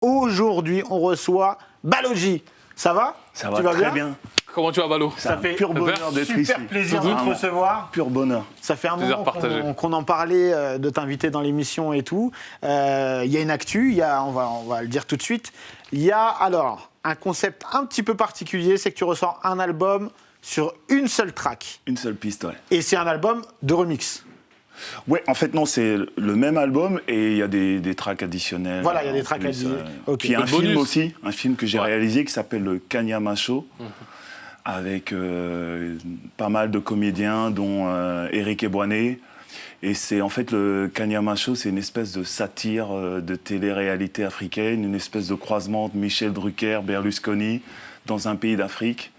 Aujourd'hui, on reçoit Baloji. Ça va? Ça va très bien. Comment tu vas, Balo? Ça fait pur bonheur d'être ici. super plaisir de te recevoir. Pur bonheur. Ça fait un moment qu'on en parlait de t'inviter dans l'émission et tout. Il y a une actu, on va le dire tout de suite. Il y a alors un concept un petit peu particulier, c'est que tu ressors un album sur une seule track. Une seule piste, ouais. Et c'est un album de remix. Ouais, en fait, non, c'est le même album et il y a des tracks additionnels. Voilà, il y a des tracks additionnels. Okay. Puis un film aussi, un film que j'ai réalisé qui s'appelle le Kanyama Show, avec pas mal de comédiens, dont Éric Ebouané. Et c'est en fait le Kanyama Show, c'est une espèce de satire de télé-réalité africaine, une espèce de croisement de Michel Drucker, Berlusconi, dans un pays d'Afrique.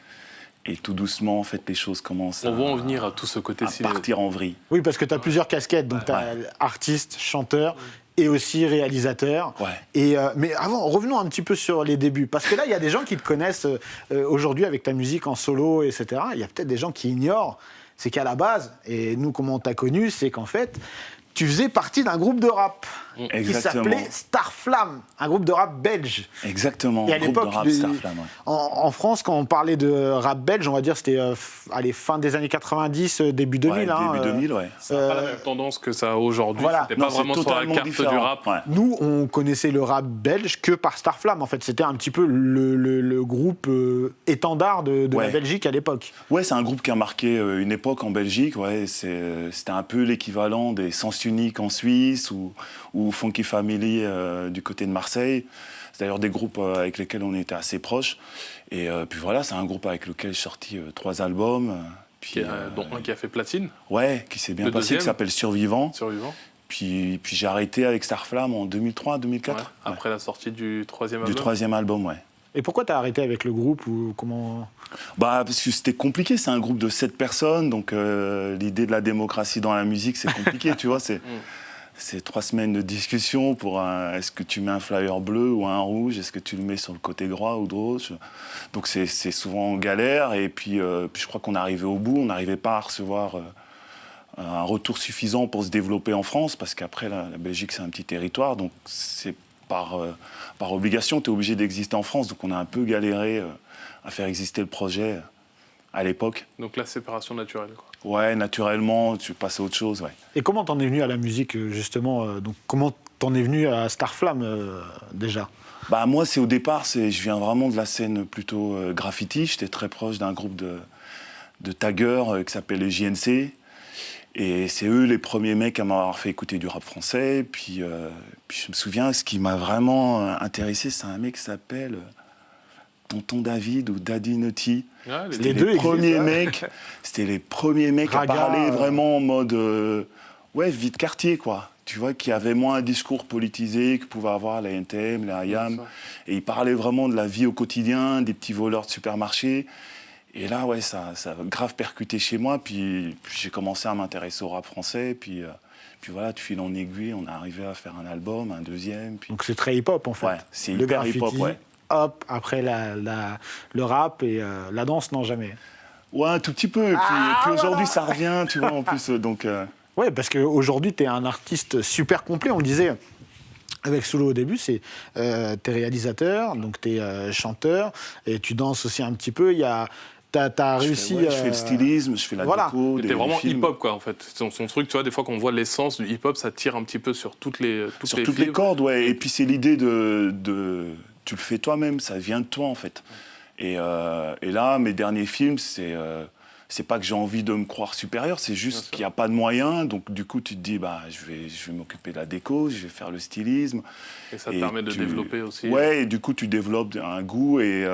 Et tout doucement, en fait, les choses commencent on va en venir à tout ce côté partir en vrille. Oui, parce que tu as plusieurs casquettes. Donc, tu as artiste, chanteur et aussi réalisateur. Ouais. Mais avant, revenons un petit peu sur les débuts. Parce que là, il y a des gens qui te connaissent aujourd'hui avec ta musique en solo, etc. Il y a peut-être des gens qui ignorent. C'est qu'à la base, et nous, comment on t'a connu, c'est qu'en fait, tu faisais partie d'un groupe de rap qui s'appelait Starflame, un groupe de rap belge. Exactement, et à groupe de rap Starflame. Ouais. En France, quand on parlait de rap belge, on va dire c'était fin des années 90, début 2000. Ouais, début 2000, ouais. Ça n'a pas la même tendance que ça a aujourd'hui. Voilà. C'était pas vraiment sur la carte du rap. Ouais. Nous, on connaissait le rap belge que par Starflame. En fait, c'était un petit peu le groupe étendard de la Belgique à l'époque. Ouais, c'est un groupe qui a marqué une époque en Belgique. Ouais, c'était un peu l'équivalent des Sens Unique en Suisse ou Funky Family du côté de Marseille. C'est d'ailleurs des groupes avec lesquels on était assez proches. Et puis voilà, c'est un groupe avec lequel j'ai sorti 3 albums. Dont un qui a fait platine. Ouais, qui s'est bien passé, qui s'appelle Survivant. Puis j'ai arrêté avec Starflame en 2003-2004. Ouais, après la sortie du 3e album. Du 3e album, ouais. Et pourquoi tu as arrêté avec le groupe ou comment... Parce que c'était compliqué, c'est un groupe de 7 personnes, donc l'idée de la démocratie dans la musique, c'est compliqué, tu vois. C'est 3 semaines de discussion pour est-ce que tu mets un flyer bleu ou un rouge, est-ce que tu le mets sur le côté droit ou gauche. Donc c'est souvent galère, et puis je crois qu'on arrivait au bout, on n'arrivait pas à recevoir un retour suffisant pour se développer en France, parce qu'après la Belgique c'est un petit territoire, donc c'est par obligation, tu es obligé d'exister en France, donc on a un peu galéré à faire exister le projet à l'époque. Donc la séparation naturelle, quoi. Ouais, naturellement, tu passes à autre chose, ouais. Et comment t'en es venu à la musique, justement donc comment t'en es venu à Starflame, déjà? Moi, c'est au départ, je viens vraiment de la scène plutôt graffiti. J'étais très proche d'un groupe de taggeurs qui s'appelle les JNC. Et c'est eux les premiers mecs à m'avoir fait écouter du rap français. Puis je me souviens, ce qui m'a vraiment intéressé, c'est un mec qui s'appelle Tonton David ou Daddy Nutty. C'était les premiers mecs. C'était les premiers mecs à parler vraiment en mode vie de quartier, quoi. Tu vois, qui avait moins un discours politisé que pouvaient avoir les NTM, les IAM. Et ils parlaient vraiment de la vie au quotidien, des petits voleurs de supermarché. Et là, ça a grave percuté chez moi. Puis j'ai commencé à m'intéresser au rap français. Puis voilà, de fil en aiguille, on est arrivé à faire un album, un deuxième. Puis... Donc c'est très hip-hop, en fait. Ouais, c'est hyper hip-hop, ouais. Hop, après le rap et la danse, non, jamais. Ouais, un tout petit peu. Et puis aujourd'hui, ça revient, tu vois, en plus. Donc, ouais, parce qu'aujourd'hui, tu es un artiste super complet. On le disait avec Solo au début, t'es réalisateur, donc t'es chanteur, et tu danses aussi un petit peu. T'as réussi... je fais le stylisme, je fais la déco, t'es vraiment hip-hop, quoi, en fait. Son truc, tu vois, des fois, quand on voit l'essence du hip-hop, ça tire un petit peu sur toutes les cordes, ouais. Et puis, c'est l'idée de... Tu le fais toi-même, ça vient de toi, en fait. Et là, mes derniers films, c'est pas que j'ai envie de me croire supérieur, c'est juste qu'il n'y a pas de moyens. Donc, du coup, tu te dis, je vais m'occuper de la déco, je vais faire le stylisme. Et ça te permet de développer aussi. Ouais, et du coup, tu développes un goût et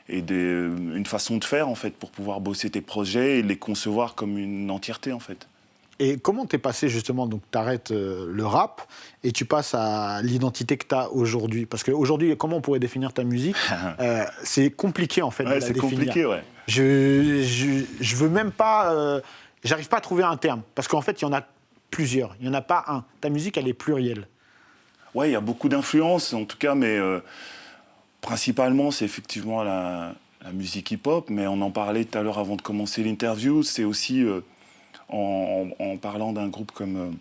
une façon de faire, en fait, pour pouvoir bosser tes projets et les concevoir comme une entièreté, en fait. Et comment t'es passé, justement, donc t'arrêtes le rap et tu passes à l'identité que t'as aujourd'hui? Parce qu'aujourd'hui, comment on pourrait définir ta musique? C'est compliqué, en fait, de la définir. C'est compliqué, ouais. Je veux même pas... j'arrive pas à trouver un terme. Parce qu'en fait, il y en a plusieurs. Il n'y en a pas un. Ta musique, elle est plurielle. Ouais, il y a beaucoup d'influences, en tout cas, mais principalement, c'est effectivement la musique hip-hop. Mais on en parlait tout à l'heure avant de commencer l'interview. C'est aussi... En parlant d'un groupe comme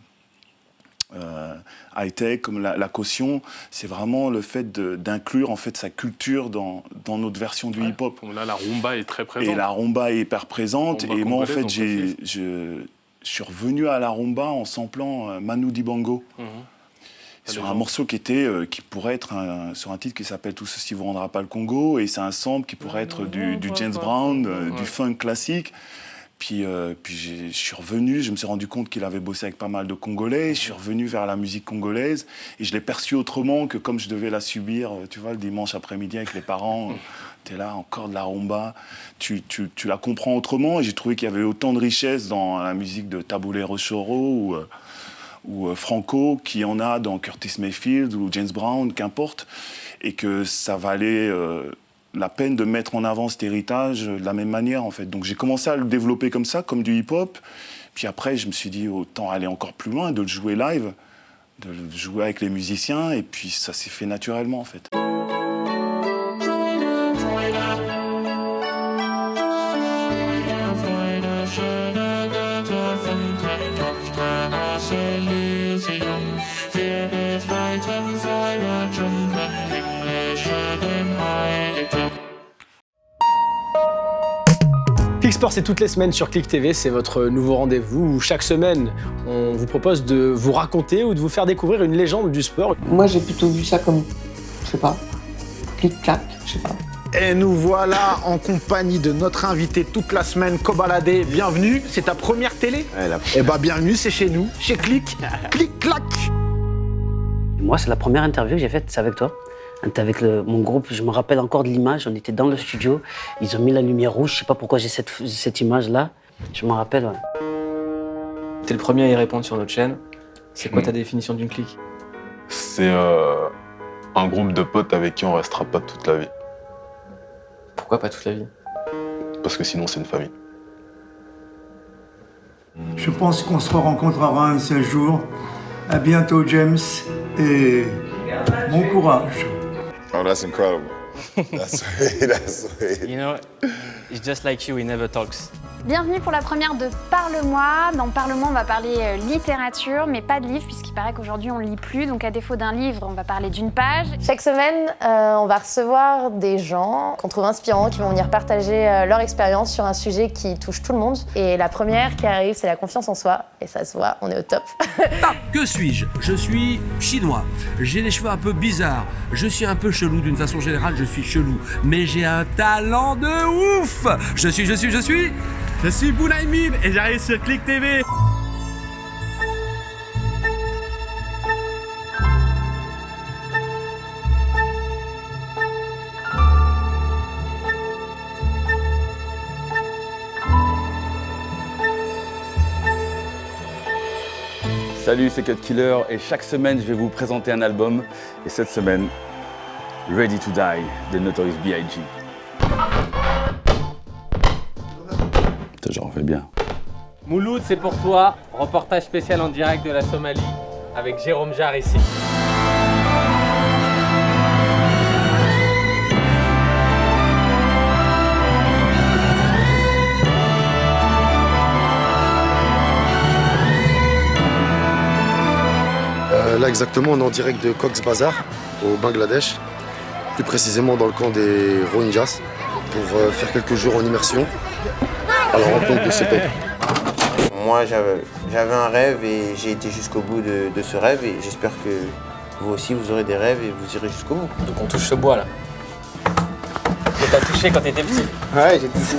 high-tech, comme la caution, c'est vraiment le fait d'inclure en fait sa culture dans notre version du hip-hop. Là, la rumba est très présente. Et la rumba est hyper présente. Et moi, en fait, je suis revenu à la rumba en samplant Manu Dibango. Sur un morceau qui pourrait être sur un titre qui s'appelle Tout ceci vous rendra pas le Congo, et c'est un sample qui pourrait être du James Brown, du funk classique. Puis je suis revenu, je me suis rendu compte qu'il avait bossé avec pas mal de Congolais, je suis revenu vers la musique congolaise, et je l'ai perçu autrement que comme je devais la subir, tu vois, le dimanche après-midi avec les parents. T'es là, encore de la rumba, tu la comprends autrement, et j'ai trouvé qu'il y avait autant de richesse dans la musique de Tabulero Choro ou Franco, qu'il y en a dans Curtis Mayfield ou James Brown, qu'importe, et que ça valait la peine de mettre en avant cet héritage de la même manière, en fait. Donc j'ai commencé à le développer comme ça, comme du hip-hop, puis après je me suis dit autant aller encore plus loin, de le jouer live, de le jouer avec les musiciens, et puis ça s'est fait naturellement, en fait. Click Sport, c'est toutes les semaines sur Click TV, c'est votre nouveau rendez-vous où chaque semaine, on vous propose de vous raconter ou de vous faire découvrir une légende du sport. Moi, j'ai plutôt vu ça comme, je sais pas, clic-clac, je sais pas. Et nous voilà en compagnie de notre invité toute la semaine, Kobalade. Bienvenue, c'est ta première télé? Eh bah bienvenue, c'est chez nous, chez Click. Clic-clac. Moi, c'est la première interview que j'ai faite, c'est avec toi. On était avec mon groupe, je me rappelle encore de l'image, on était dans le studio, ils ont mis la lumière rouge, je sais pas pourquoi j'ai cette image-là, je m'en rappelle. Ouais. T'es le premier à y répondre sur notre chaîne. C'est quoi ta définition d'une clique? C'est un groupe de potes avec qui on restera pas toute la vie. Pourquoi pas toute la vie? Parce que sinon c'est une famille. Je pense qu'on se rencontrera un seul jour. À bientôt, James, et bon courage. Oh, that's incredible. That's sweet. You know, it's just like you, he never talks. Bienvenue pour la première de Parle-moi. Dans Parle-moi, on va parler littérature, mais pas de livre, puisqu'il paraît qu'aujourd'hui on lit plus. Donc à défaut d'un livre, on va parler d'une page. Chaque semaine, on va recevoir des gens qu'on trouve inspirants, qui vont venir partager leur expérience sur un sujet qui touche tout le monde. Et la première qui arrive, c'est la confiance en soi. Et ça se voit, on est au top. Que suis-je? Je suis chinois. J'ai des cheveux un peu bizarres. Je suis un peu chelou, d'une façon générale, je suis chelou. Mais j'ai un talent de ouf. Je suis Bounaïmin et j'arrive sur Click TV. Salut, c'est Cut Killer et chaque semaine je vais vous présenter un album. Et cette semaine, Ready to Die de Notorious B.I.G. J'en fais bien. Mouloud, c'est pour toi. Reportage spécial en direct de la Somalie avec Jérôme Jarre ici. Là exactement, on est en direct de Cox's Bazar au Bangladesh, plus précisément dans le camp des Rohingyas, pour faire quelques jours en immersion à la rencontre de ces peuples. Moi j'avais un rêve et j'ai été jusqu'au bout de ce rêve, et j'espère que vous aussi vous aurez des rêves et vous irez jusqu'au bout. Donc on touche ce bois là. Que t'as touché quand t'étais petit. Ouais, j'ai touché.